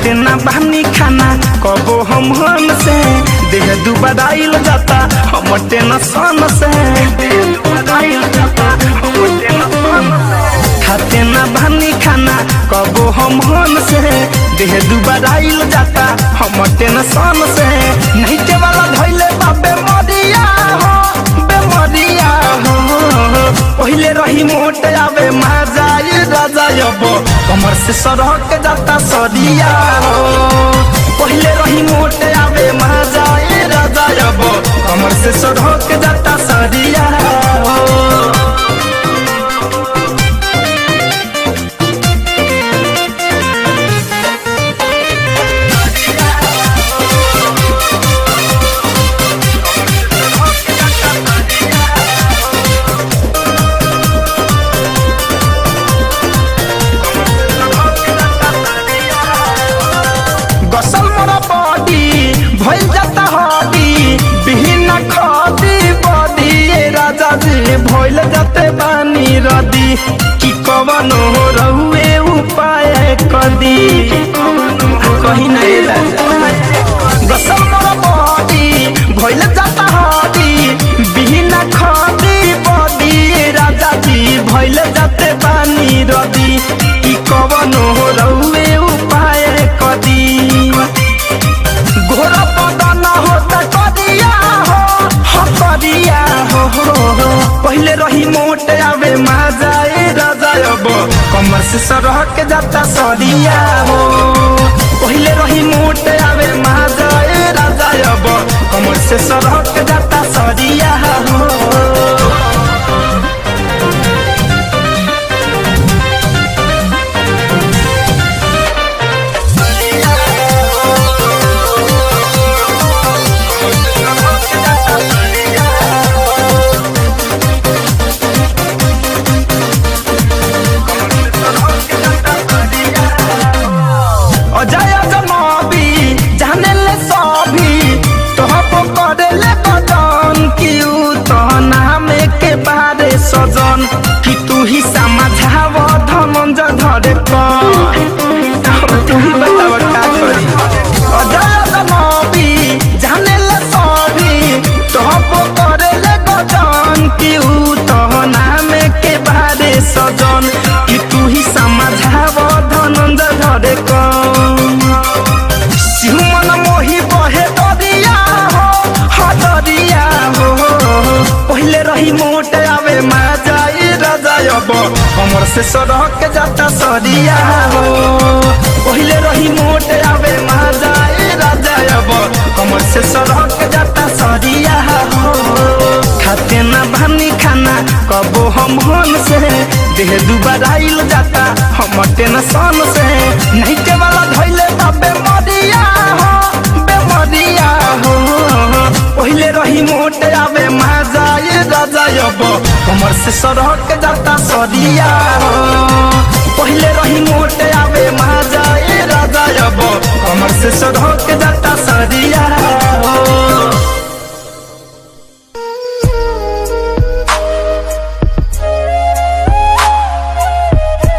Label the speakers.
Speaker 1: खाते ना बहनी खाना कबो हम से देह दुबराइल जाता हम टेंशन से खाते ना बहनी खाना कबो हम से देह दुबराइल जाता हम टेंशन से नहीं के वाला धैले बाबे मरिया हो बेमरिया हो पहले रही मोट आवे मजाई राजा अब कमर से सरक जाता सरिया हो पहले रही मोट आवे मजाई राजा अब कमर से सरक जाता सरिया हो। भइल जाते बानी रदी कि कवन हो रहुए उपाय कदी कहीं नहीं गसल मोर बदी भइल जाता हदी बिना खदी बदी राजा जी भइल जाते बानी रदी कि कवन हो रहुए उपाय कदी घोरा पदन होता कदिया हो कदिया हो पहले रही मोट आवे मजाए राजा अब कमर से सरक जाता सरिया हो पहले रही मोट आवे मजाए राजा अब कमर से सरक जाता सरिया हो। सजन कि तू ही समझाव धमंज धरे तू ही बताव का करी अजय जाने ले सभी तोहप करे ले गजन कि तो नाम के बारे सजन कि तू ही समझाव धनंज धरे सिमन मोही बहे दरिया हो दरिया हो पहले रही मोट आवे मजाई राजा अब कमर से सरक जाता सरिया हो पहले रही मोट आवे मजाई राजा अब कमर से सरक जाता सरिया हो खाते ना बहनी खाना कबो हम से देह दुबराइल जाता हम टेंशन से नहीं के वाला धैले बाबे मरिया हो बेमरिया हो पहले रही मोट आवे मजाई राजा अब कमर से सरक जाता सरिया हो पहले रही मोट आवे